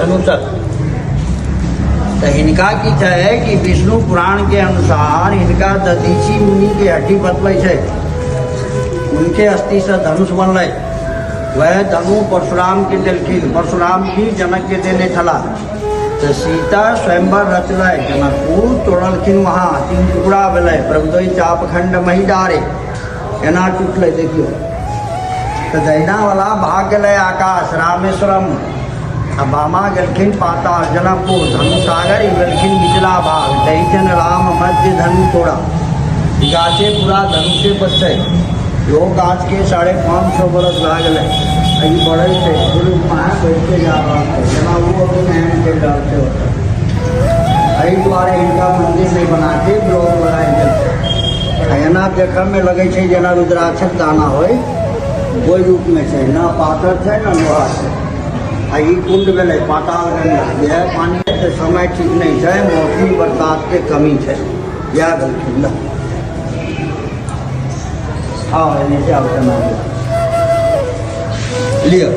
धनुषक। तो इनका की है कि विष्णु पुराण के अनुसार इनका दधीची मुनि के हड्डी बतल है, उनके अस्थि से धनुष बनल। वह धनु परशुराम के दिलखिन, परशुराम की जनक के देने थला। तो सीता स्वयंवर रचल, जनकपुर तोड़लखिन, वहाँ 3 टुकड़ा भेल। प्रभुदोई चापखंड मही डारे एना टूटल। देखियो तो दहिना वाला भाग गए आकाश रामेश्वरम, आ बामा गेलखिन पाताल जनकपुर धनुसागर, गेलखिन निचला भाग दहिजन राम मध्य धनु तोड़ा। गाछे पूरा धनुषे बचे, यो गाछ के 550 बरस ला गए। अभी बढ़े थे गुरु माँ बैठते जा रहा थे, जना वो मेहनत के डालते होते। अही द्वारे इनका मंदिर नहीं बना के ब्लॉक लगाए। एना देख में लगे छे जना रुद्राक्षक दाना हो, कोई रूप में है, ना पाथर है ना लोहा है। आई कुंड भेल पाताल गंगा, यह पानी के समय ठीक नहीं है, मौसमी बरसात के कमी है। यह गलती आओ नीचे आओ लियो।